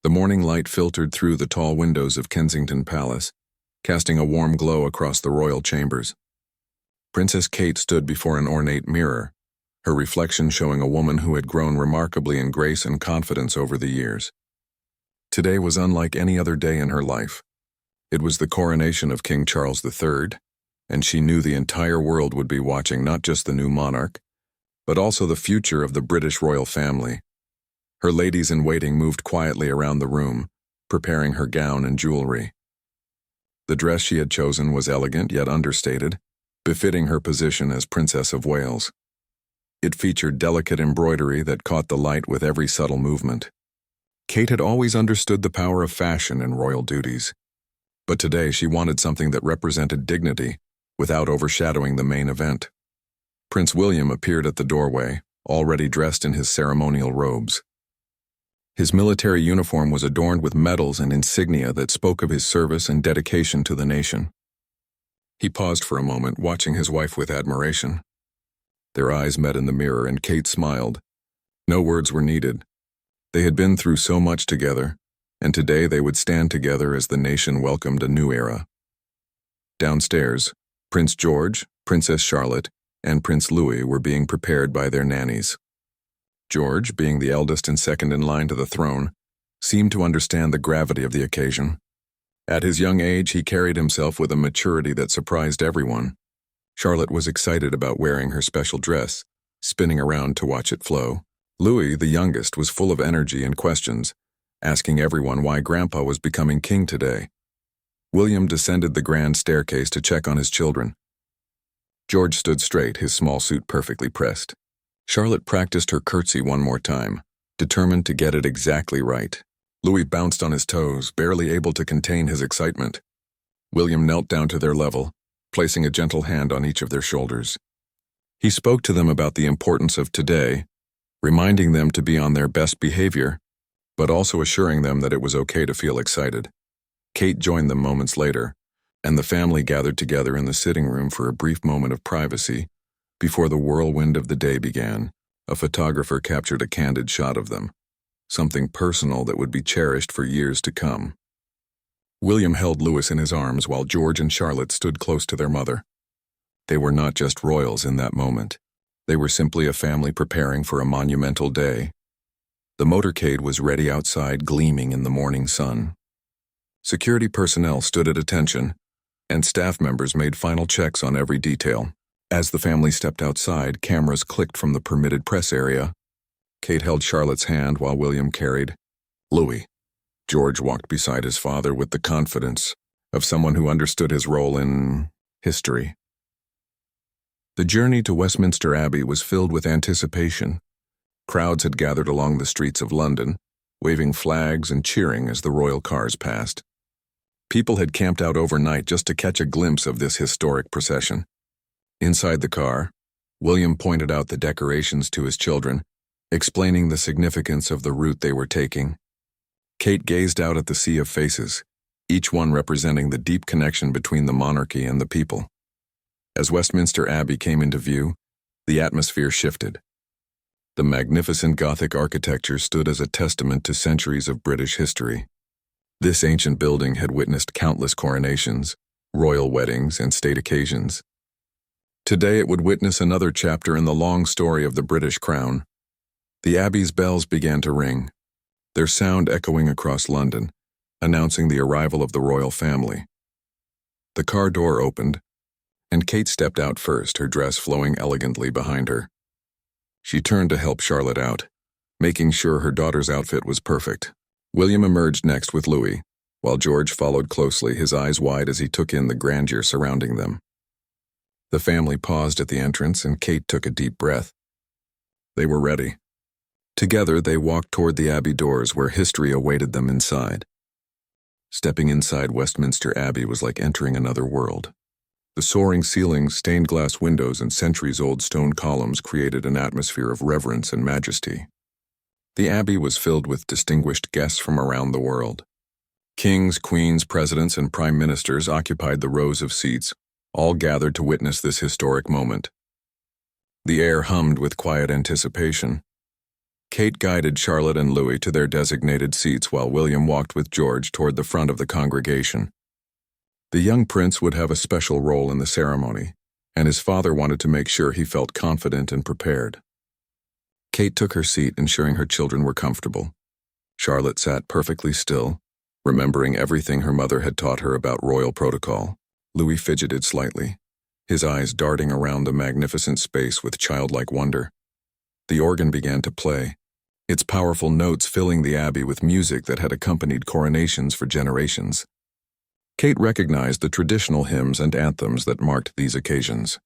The morning light filtered through the tall windows of Kensington Palace, casting a warm glow across the royal chambers. Princess Kate stood before an ornate mirror, her reflection showing a woman who had grown remarkably in grace and confidence over the years. Today was unlike any other day in her life. It was the coronation of King Charles III, and she knew the entire world would be watching not just the new monarch, but also the future of the British royal family. Her ladies-in-waiting moved quietly around the room, preparing her gown and jewelry. The dress she had chosen was elegant yet understated, befitting her position as Princess of Wales. It featured delicate embroidery that caught the light with every subtle movement. Kate had always understood the power of fashion in royal duties, but today she wanted something that represented dignity without overshadowing the main event. Prince William appeared at the doorway, already dressed in his ceremonial robes. His military uniform was adorned with medals and insignia that spoke of his service and dedication to the nation. He paused for a moment, watching his wife with admiration. Their eyes met in the mirror, and Kate smiled. No words were needed. They had been through so much together, and today they would stand together as the nation welcomed a new era. Downstairs, Prince George, Princess Charlotte, and Prince Louis were being prepared by their nannies. George, being the eldest and second in line to the throne, seemed to understand the gravity of the occasion. At his young age, he carried himself with a maturity that surprised everyone. Charlotte was excited about wearing her special dress, spinning around to watch it flow. Louis, the youngest, was full of energy and questions, asking everyone why Grandpa was becoming king today. William descended the grand staircase to check on his children. George stood straight, his small suit perfectly pressed. Charlotte practiced her curtsy one more time, determined to get it exactly right. Louis bounced on his toes, barely able to contain his excitement. William knelt down to their level, placing a gentle hand on each of their shoulders. He spoke to them about the importance of today, reminding them to be on their best behavior, but also assuring them that it was okay to feel excited. Kate joined them moments later, and the family gathered together in the sitting room for a brief moment of privacy before the whirlwind of the day began. A photographer captured a candid shot of them, something personal that would be cherished for years to come. William held Louis in his arms while George and Charlotte stood close to their mother. They were not just royals in that moment. They were simply a family preparing for a monumental day. The motorcade was ready outside, gleaming in the morning sun. Security personnel stood at attention, and staff members made final checks on every detail. As the family stepped outside, cameras clicked from the permitted press area. Kate held Charlotte's hand while William carried Louis. George walked beside his father with the confidence of someone who understood his role in history. The journey to Westminster Abbey was filled with anticipation. Crowds had gathered along the streets of London, waving flags and cheering as the royal cars passed. People had camped out overnight just to catch a glimpse of this historic procession. Inside the car, William pointed out the decorations to his children, explaining the significance of the route they were taking. Kate gazed out at the sea of faces, each one representing the deep connection between the monarchy and the people. As Westminster Abbey came into view, the atmosphere shifted. The magnificent Gothic architecture stood as a testament to centuries of British history. This ancient building had witnessed countless coronations, royal weddings, and state occasions. Today it would witness another chapter in the long story of the British crown. The Abbey's bells began to ring, their sound echoing across London, announcing the arrival of the royal family. The car door opened, and Kate stepped out first, her dress flowing elegantly behind her. She turned to help Charlotte out, making sure her daughter's outfit was perfect. William emerged next with Louis, while George followed closely, his eyes wide as he took in the grandeur surrounding them. The family paused at the entrance, and Kate took a deep breath. They were ready. Together, they walked toward the Abbey doors where history awaited them inside. Stepping inside Westminster Abbey was like entering another world. The soaring ceilings, stained glass windows, and centuries-old stone columns created an atmosphere of reverence and majesty. The Abbey was filled with distinguished guests from around the world. Kings, queens, presidents, and prime ministers occupied the rows of seats, all gathered to witness this historic moment. The air hummed with quiet anticipation. Kate guided Charlotte and Louis to their designated seats while William walked with George toward the front of the congregation. The young prince would have a special role in the ceremony, and his father wanted to make sure he felt confident and prepared. Kate took her seat, ensuring her children were comfortable. Charlotte sat perfectly still, remembering everything her mother had taught her about royal protocol. Louis fidgeted slightly, his eyes darting around the magnificent space with childlike wonder. The organ began to play, its powerful notes filling the abbey with music that had accompanied coronations for generations. Kate recognized the traditional hymns and anthems that marked these occasions.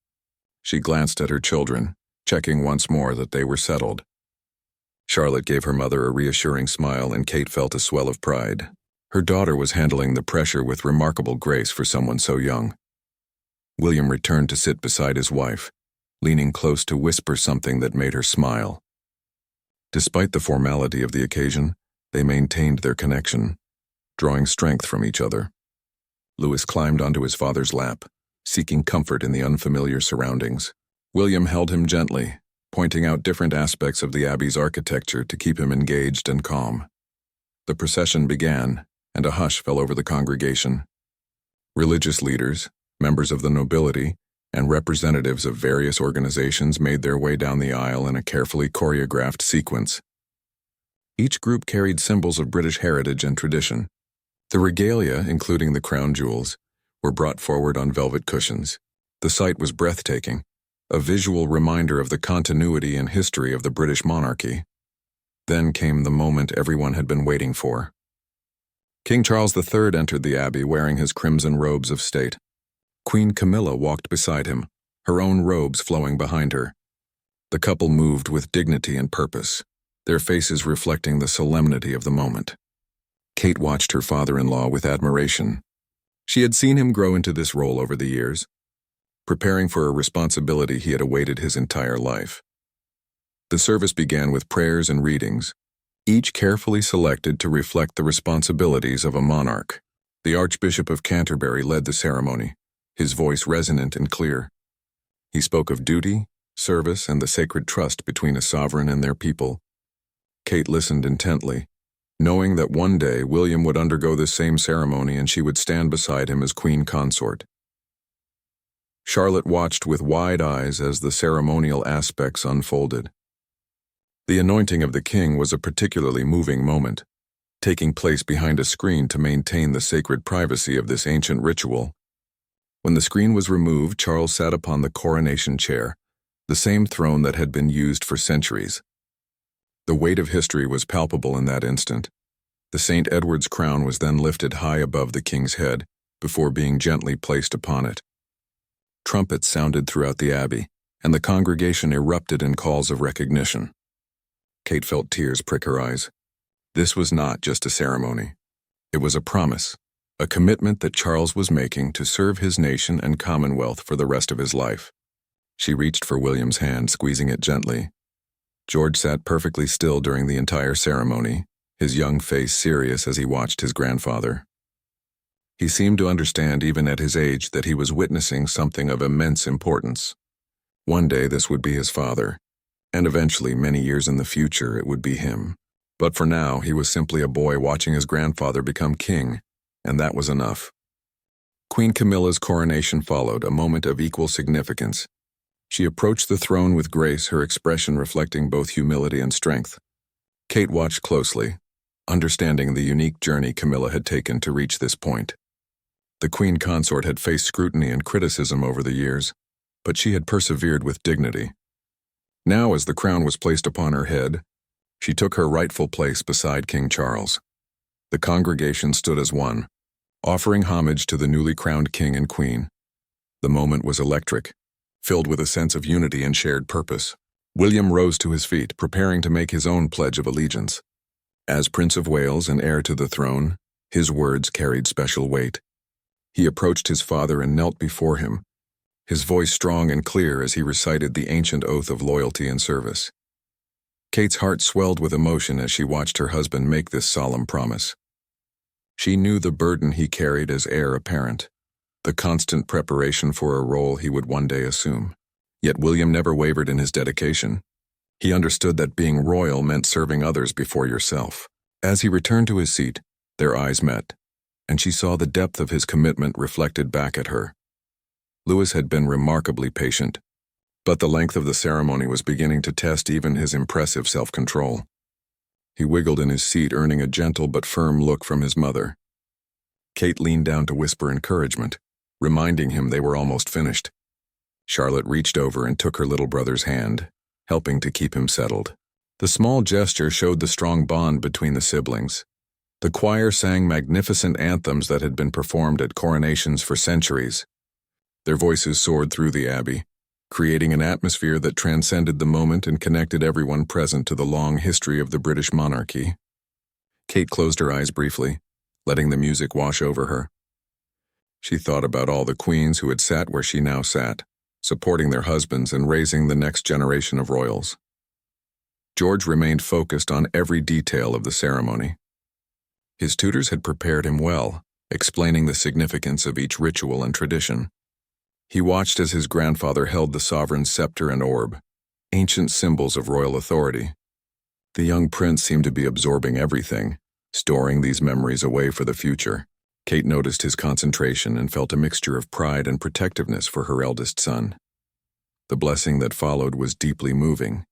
She glanced at her children, checking once more that they were settled. Charlotte gave her mother a reassuring smile, and Kate felt a swell of pride. Her daughter was handling the pressure with remarkable grace for someone so young. William returned to sit beside his wife, leaning close to whisper something that made her smile. Despite the formality of the occasion, they maintained their connection, drawing strength from each other. Louis climbed onto his father's lap, seeking comfort in the unfamiliar surroundings. William held him gently, pointing out different aspects of the abbey's architecture to keep him engaged and calm. The procession began, and a hush fell over the congregation. Religious leaders, members of the nobility, and representatives of various organizations made their way down the aisle in a carefully choreographed sequence. Each group carried symbols of British heritage and tradition. The regalia, including the crown jewels, were brought forward on velvet cushions. The sight was breathtaking, a visual reminder of the continuity and history of the British monarchy. Then came the moment everyone had been waiting for. King Charles III entered the abbey wearing his crimson robes of state. Queen Camilla walked beside him, her own robes flowing behind her. The couple moved with dignity and purpose, their faces reflecting the solemnity of the moment. Kate watched her father-in-law with admiration. She had seen him grow into this role over the years, preparing for a responsibility he had awaited his entire life. The service began with prayers and readings, each carefully selected to reflect the responsibilities of a monarch. The Archbishop of Canterbury led the ceremony, his voice resonant and clear. He spoke of duty, service, and the sacred trust between a sovereign and their people. Kate listened intently, knowing that one day William would undergo this same ceremony and she would stand beside him as queen consort. Charlotte watched with wide eyes as the ceremonial aspects unfolded. The anointing of the king was a particularly moving moment, taking place behind a screen to maintain the sacred privacy of this ancient ritual. When the screen was removed, Charles sat upon the coronation chair, the same throne that had been used for centuries. The weight of history was palpable in that instant. The St. Edward's crown was then lifted high above the king's head, before being gently placed upon it. Trumpets sounded throughout the abbey, and the congregation erupted in calls of recognition. Kate felt tears prick her eyes. This was not just a ceremony. It was a promise, a commitment that Charles was making to serve his nation and Commonwealth for the rest of his life. She reached for William's hand, squeezing it gently. George sat perfectly still during the entire ceremony, his young face serious as he watched his grandfather. He seemed to understand even at his age that he was witnessing something of immense importance. One day this would be his father, and eventually, many years in the future, it would be him. But for now, he was simply a boy watching his grandfather become king, and that was enough. Queen Camilla's coronation followed, a moment of equal significance. She approached the throne with grace, her expression reflecting both humility and strength. Kate watched closely, understanding the unique journey Camilla had taken to reach this point. The queen consort had faced scrutiny and criticism over the years, but she had persevered with dignity. Now, as the crown was placed upon her head, she took her rightful place beside King Charles. The congregation stood as one, offering homage to the newly crowned king and queen. The moment was electric, filled with a sense of unity and shared purpose. William rose to his feet, preparing to make his own pledge of allegiance. As Prince of Wales and heir to the throne, his words carried special weight. He approached his father and knelt before him, his voice strong and clear as he recited the ancient oath of loyalty and service. Kate's heart swelled with emotion as she watched her husband make this solemn promise. She knew the burden he carried as heir apparent, the constant preparation for a role he would one day assume. Yet William never wavered in his dedication. He understood that being royal meant serving others before yourself. As he returned to his seat, their eyes met, and she saw the depth of his commitment reflected back at her. Louis had been remarkably patient, but the length of the ceremony was beginning to test even his impressive self-control. He wiggled in his seat, earning a gentle but firm look from his mother. Kate leaned down to whisper encouragement, reminding him they were almost finished. Charlotte reached over and took her little brother's hand, helping to keep him settled. The small gesture showed the strong bond between the siblings. The choir sang magnificent anthems that had been performed at coronations for centuries. Their voices soared through the abbey, creating an atmosphere that transcended the moment and connected everyone present to the long history of the British monarchy. Kate closed her eyes briefly, letting the music wash over her. She thought about all the queens who had sat where she now sat, supporting their husbands and raising the next generation of royals. George remained focused on every detail of the ceremony. His tutors had prepared him well, explaining the significance of each ritual and tradition. He watched as his grandfather held the sovereign's scepter and orb, ancient symbols of royal authority. The young prince seemed to be absorbing everything, storing these memories away for the future. Kate noticed his concentration and felt a mixture of pride and protectiveness for her eldest son. The blessing that followed was deeply moving.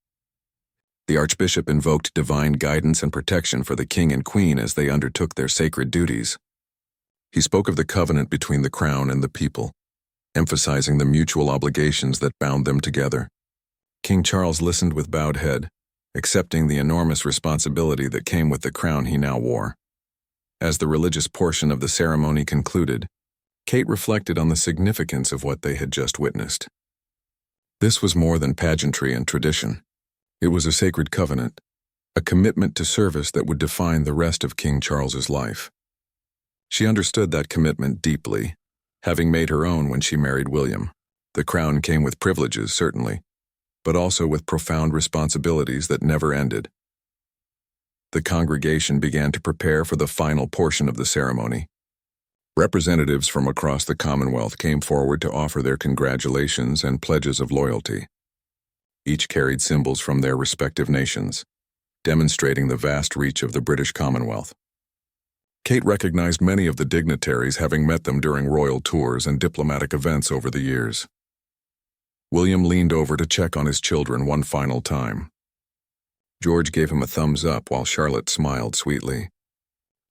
The archbishop invoked divine guidance and protection for the king and queen as they undertook their sacred duties. He spoke of the covenant between the crown and the people, emphasizing the mutual obligations that bound them together. King Charles listened with bowed head, accepting the enormous responsibility that came with the crown he now wore. As the religious portion of the ceremony concluded, Kate reflected on the significance of what they had just witnessed. This was more than pageantry and tradition. It was a sacred covenant, a commitment to service that would define the rest of King Charles's life. She understood that commitment deeply, having made her own when she married William. The crown came with privileges, certainly, but also with profound responsibilities that never ended. The congregation began to prepare for the final portion of the ceremony. Representatives from across the Commonwealth came forward to offer their congratulations and pledges of loyalty. Each carried symbols from their respective nations, demonstrating the vast reach of the British Commonwealth. Kate recognized many of the dignitaries, having met them during royal tours and diplomatic events over the years. William leaned over to check on his children one final time. George gave him a thumbs up while Charlotte smiled sweetly.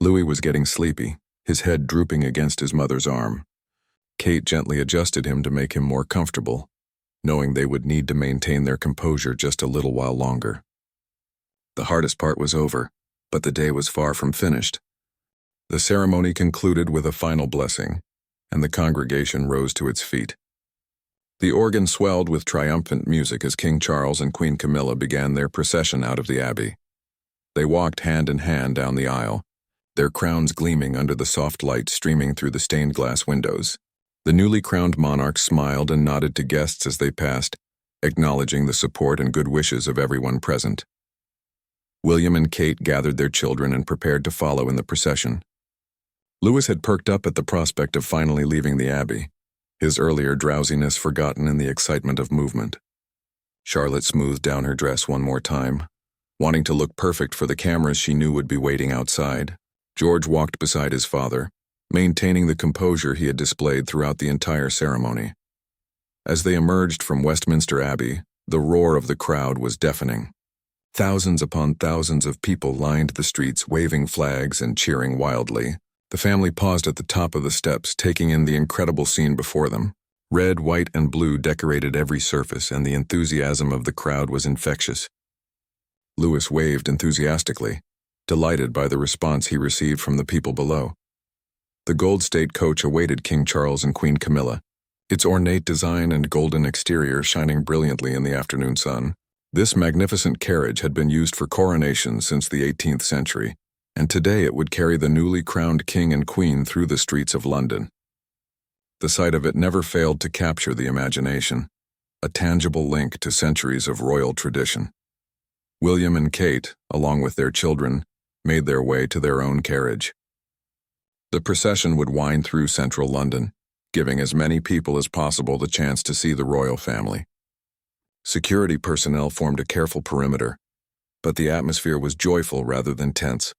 Louis was getting sleepy, his head drooping against his mother's arm. Kate gently adjusted him to make him more comfortable, knowing they would need to maintain their composure just a little while longer. The hardest part was over, but the day was far from finished. The ceremony concluded with a final blessing, and the congregation rose to its feet. The organ swelled with triumphant music as King Charles and Queen Camilla began their procession out of the abbey. They walked hand in hand down the aisle, their crowns gleaming under the soft light streaming through the stained glass windows. The newly crowned monarchs smiled and nodded to guests as they passed, acknowledging the support and good wishes of everyone present. William and Kate gathered their children and prepared to follow in the procession. Louis had perked up at the prospect of finally leaving the abbey, his earlier drowsiness forgotten in the excitement of movement. Charlotte smoothed down her dress one more time, wanting to look perfect for the cameras she knew would be waiting outside. George walked beside his father, maintaining the composure he had displayed throughout the entire ceremony. As they emerged from Westminster Abbey, the roar of the crowd was deafening. Thousands upon thousands of people lined the streets, waving flags and cheering wildly. The family paused at the top of the steps, taking in the incredible scene before them. Red, white, and blue decorated every surface, and the enthusiasm of the crowd was infectious. Louis waved enthusiastically, delighted by the response he received from the people below. The Gold State coach awaited King Charles and Queen Camilla, its ornate design and golden exterior shining brilliantly in the afternoon sun. This magnificent carriage had been used for coronations since the 18th century, and today it would carry the newly crowned king and queen through the streets of London. The sight of it never failed to capture the imagination, a tangible link to centuries of royal tradition. William and Kate, along with their children, made their way to their own carriage. The procession would wind through central London, giving as many people as possible the chance to see the royal family. Security personnel formed a careful perimeter, but the atmosphere was joyful rather than tense.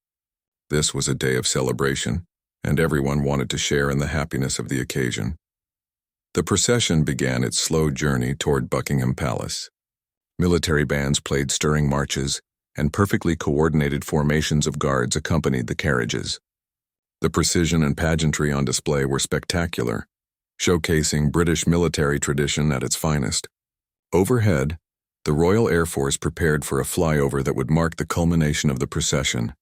This was a day of celebration, and everyone wanted to share in the happiness of the occasion. The procession began its slow journey toward Buckingham Palace. Military bands played stirring marches, and perfectly coordinated formations of guards accompanied the carriages. The precision and pageantry on display were spectacular, showcasing British military tradition at its finest. Overhead, the Royal Air Force prepared for a flyover that would mark the culmination of the procession.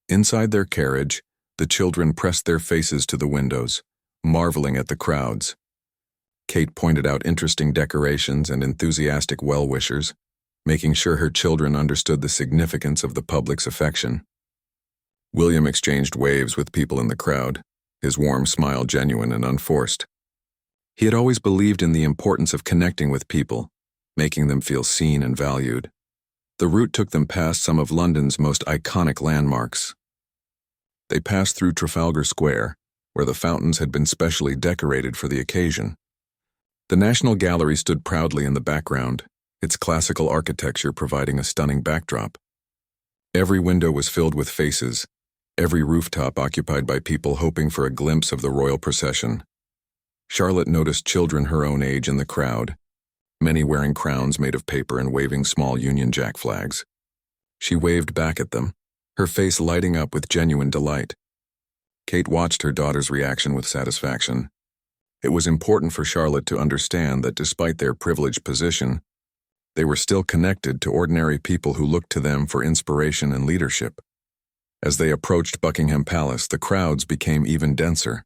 Inside their carriage, the children pressed their faces to the windows, marveling at the crowds. Kate pointed out interesting decorations and enthusiastic well-wishers, making sure her children understood the significance of the public's affection. William exchanged waves with people in the crowd, his warm smile genuine and unforced. He had always believed in the importance of connecting with people, making them feel seen and valued. The route took them past some of London's most iconic landmarks. They passed through Trafalgar Square, where the fountains had been specially decorated for the occasion. The National Gallery stood proudly in the background, its classical architecture providing a stunning backdrop. Every window was filled with faces, every rooftop occupied by people hoping for a glimpse of the royal procession. Charlotte noticed children her own age in the crowd, many wearing crowns made of paper and waving small Union Jack flags. She waved back at them, her face lighting up with genuine delight. Kate watched her daughter's reaction with satisfaction. It was important for Charlotte to understand that despite their privileged position, they were still connected to ordinary people who looked to them for inspiration and leadership. As they approached Buckingham Palace, the crowds became even denser.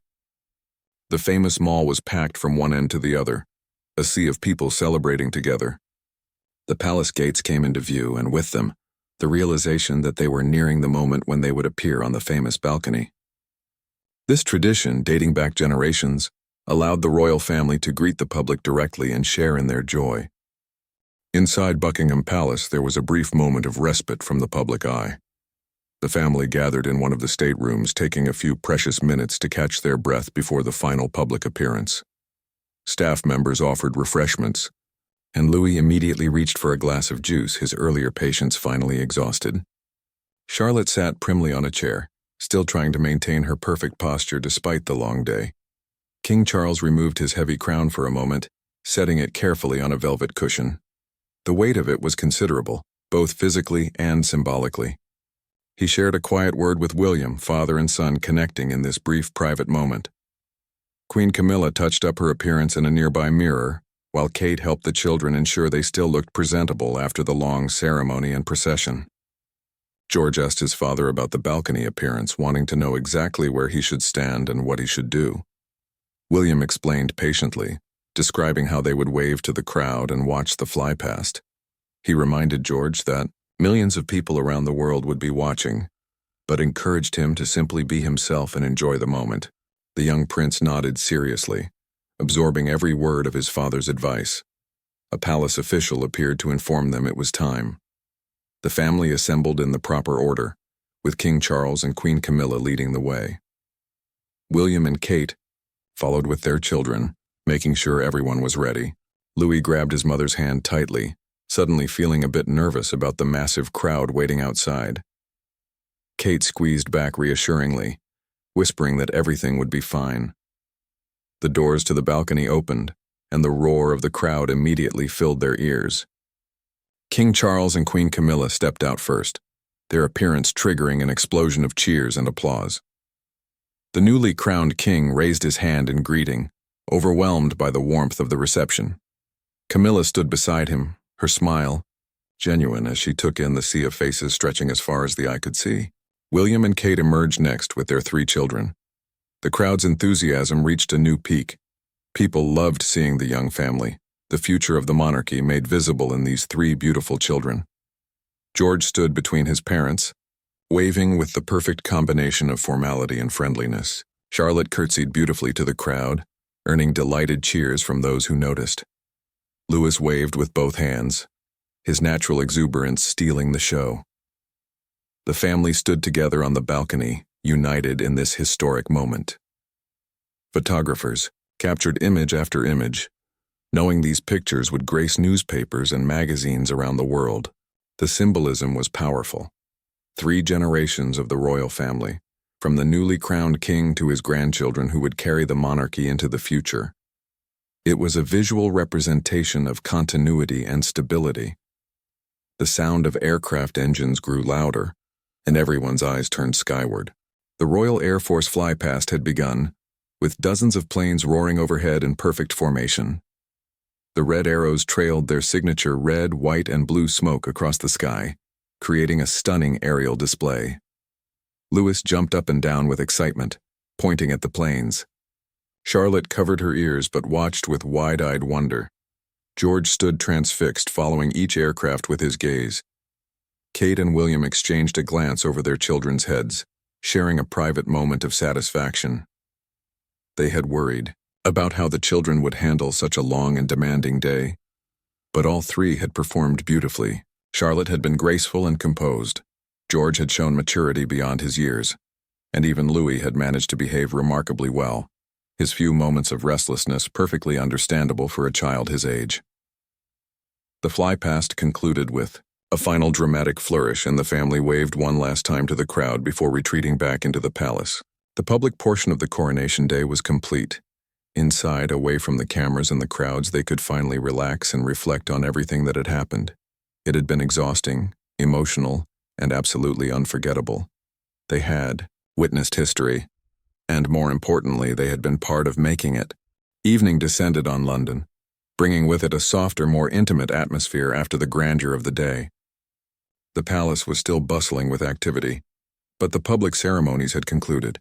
The famous mall was packed from one end to the other, a sea of people celebrating together. The palace gates came into view, and with them, the realization that they were nearing the moment when they would appear on the famous balcony. This tradition, dating back generations, allowed the royal family to greet the public directly and share in their joy. Inside Buckingham Palace, there was a brief moment of respite from the public eye. The family gathered in one of the staterooms, taking a few precious minutes to catch their breath before the final public appearance. Staff members offered refreshments, and Louis immediately reached for a glass of juice, his earlier patience finally exhausted. Charlotte sat primly on a chair, still trying to maintain her perfect posture despite the long day. King Charles removed his heavy crown for a moment, setting it carefully on a velvet cushion. The weight of it was considerable, both physically and symbolically. He shared a quiet word with William, father and son connecting in this brief private moment. Queen Camilla touched up her appearance in a nearby mirror, while Kate helped the children ensure they still looked presentable after the long ceremony and procession. George asked his father about the balcony appearance, wanting to know exactly where he should stand and what he should do. William explained patiently, describing how they would wave to the crowd and watch the fly past. He reminded George that millions of people around the world would be watching, but encouraged him to simply be himself and enjoy the moment. The young prince nodded seriously, absorbing every word of his father's advice. A palace official appeared to inform them it was time. The family assembled in the proper order, with King Charles and Queen Camilla leading the way. William and Kate followed with their children, making sure everyone was ready. Louis grabbed his mother's hand tightly, suddenly feeling a bit nervous about the massive crowd waiting outside. Kate squeezed back reassuringly, whispering that everything would be fine. The doors to the balcony opened, and the roar of the crowd immediately filled their ears. King Charles and Queen Camilla stepped out first, their appearance triggering an explosion of cheers and applause. The newly crowned king raised his hand in greeting, overwhelmed by the warmth of the reception. Camilla stood beside him, her smile genuine as she took in the sea of faces stretching as far as the eye could see. William and Kate emerged next with their 3 children. The crowd's enthusiasm reached a new peak. People loved seeing the young family, the future of the monarchy made visible in these 3 beautiful children. George stood between his parents, waving with the perfect combination of formality and friendliness. Charlotte curtsied beautifully to the crowd, earning delighted cheers from those who noticed. Louis waved with both hands, his natural exuberance stealing the show. The family stood together on the balcony, united in this historic moment. Photographers captured image after image, knowing these pictures would grace newspapers and magazines around the world. The symbolism was powerful. 3 generations of the royal family, from the newly crowned king to his grandchildren who would carry the monarchy into the future. It was a visual representation of continuity and stability. The sound of aircraft engines grew louder, and everyone's eyes turned skyward. The Royal Air Force flypast had begun, with dozens of planes roaring overhead in perfect formation. The red arrows trailed their signature red, white, and blue smoke across the sky, creating a stunning aerial display. Louis jumped up and down with excitement, pointing at the planes. Charlotte covered her ears but watched with wide-eyed wonder. George stood transfixed, following each aircraft with his gaze. Kate and William exchanged a glance over their children's heads, sharing a private moment of satisfaction. They had worried about how the children would handle such a long and demanding day, but all 3 had performed beautifully. Charlotte had been graceful and composed. George had shown maturity beyond his years, and even Louis had managed to behave remarkably well, his few moments of restlessness perfectly understandable for a child his age. The flypast concluded with a final dramatic flourish, and the family waved one last time to the crowd before retreating back into the palace. The public portion of the coronation day was complete. Inside, away from the cameras and the crowds, they could finally relax and reflect on everything that had happened. It had been exhausting, emotional, and absolutely unforgettable. They had witnessed history, and more importantly, they had been part of making it. Evening descended on London, bringing with it a softer, more intimate atmosphere after the grandeur of the day. The palace was still bustling with activity, but the public ceremonies had concluded.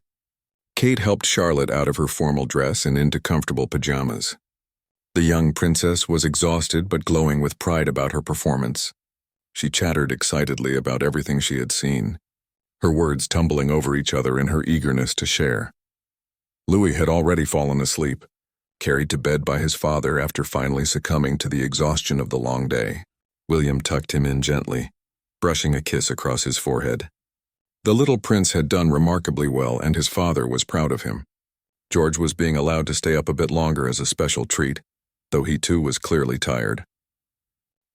Kate helped Charlotte out of her formal dress and into comfortable pajamas. The young princess was exhausted but glowing with pride about her performance. She chattered excitedly about everything she had seen, her words tumbling over each other in her eagerness to share. Louis had already fallen asleep, carried to bed by his father after finally succumbing to the exhaustion of the long day. William tucked him in gently, brushing a kiss across his forehead. The little prince had done remarkably well, and his father was proud of him. George was being allowed to stay up a bit longer as a special treat, though he too was clearly tired.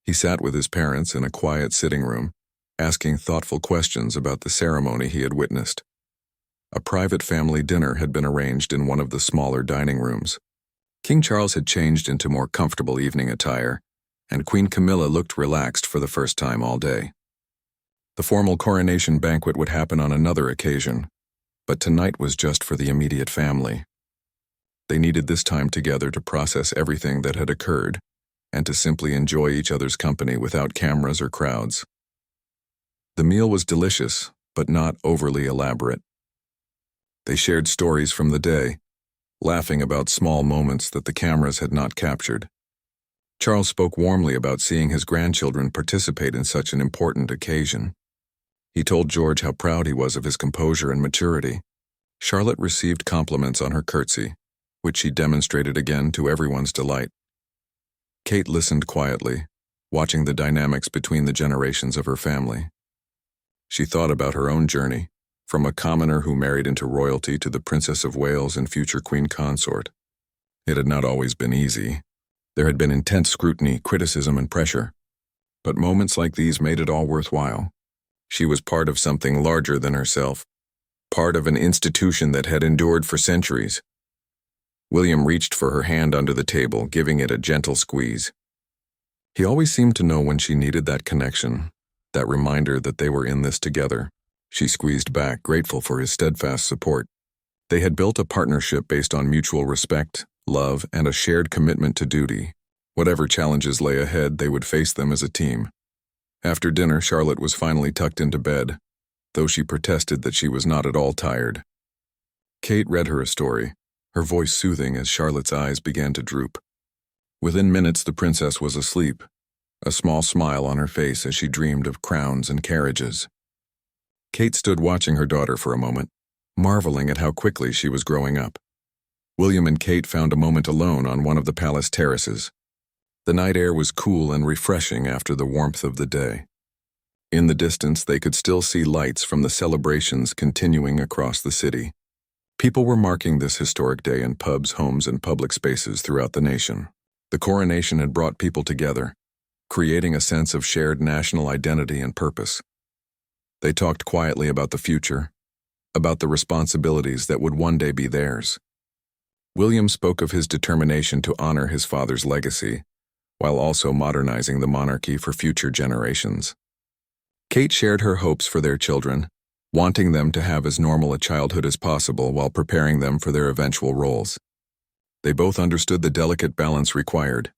He sat with his parents in a quiet sitting room, asking thoughtful questions about the ceremony he had witnessed. A private family dinner had been arranged in one of the smaller dining rooms. King Charles had changed into more comfortable evening attire, and Queen Camilla looked relaxed for the first time all day. The formal coronation banquet would happen on another occasion, but tonight was just for the immediate family. They needed this time together to process everything that had occurred and to simply enjoy each other's company without cameras or crowds. The meal was delicious, but not overly elaborate. They shared stories from the day, laughing about small moments that the cameras had not captured. Charles spoke warmly about seeing his grandchildren participate in such an important occasion. He told George how proud he was of his composure and maturity. Charlotte received compliments on her curtsy, which she demonstrated again to everyone's delight. Kate listened quietly, watching the dynamics between the generations of her family. She thought about her own journey, from a commoner who married into royalty to the Princess of Wales and future Queen Consort. It had not always been easy. There had been intense scrutiny, criticism, and pressure. But moments like these made it all worthwhile. She was part of something larger than herself, part of an institution that had endured for centuries. William reached for her hand under the table, giving it a gentle squeeze. He always seemed to know when she needed that connection, that reminder that they were in this together. She squeezed back, grateful for his steadfast support. They had built a partnership based on mutual respect, love, and a shared commitment to duty. Whatever challenges lay ahead, they would face them as a team. After dinner, Charlotte was finally tucked into bed, though she protested that she was not at all tired. Kate read her a story, her voice soothing as Charlotte's eyes began to droop. Within minutes, the princess was asleep, a small smile on her face as she dreamed of crowns and carriages. Kate stood watching her daughter for a moment, marveling at how quickly she was growing up. William and Kate found a moment alone on one of the palace terraces. The night air was cool and refreshing after the warmth of the day. In the distance, they could still see lights from the celebrations continuing across the city. People were marking this historic day in pubs, homes, and public spaces throughout the nation. The coronation had brought people together, creating a sense of shared national identity and purpose. They talked quietly about the future, about the responsibilities that would one day be theirs. William spoke of his determination to honor his father's legacy, while also modernizing the monarchy for future generations. Kate shared her hopes for their children, wanting them to have as normal a childhood as possible while preparing them for their eventual roles. They both understood the delicate balance required.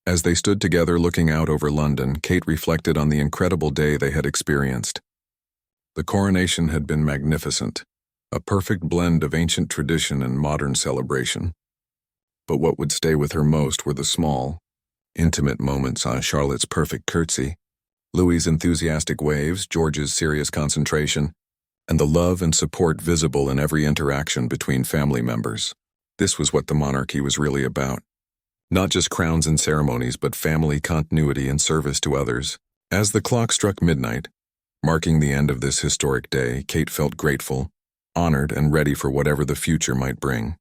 As they stood together looking out over London, Kate reflected on the incredible day they had experienced. The coronation had been magnificent, a perfect blend of ancient tradition and modern celebration. But what would stay with her most were the small, intimate moments: Charlotte's perfect curtsy, Louis's enthusiastic waves, George's serious concentration, and the love and support visible in every interaction between family members. This was what the monarchy was really about. Not just crowns and ceremonies, but family continuity and service to others. As the clock struck midnight, marking the end of this historic day, Kate felt grateful, honored, and ready for whatever the future might bring.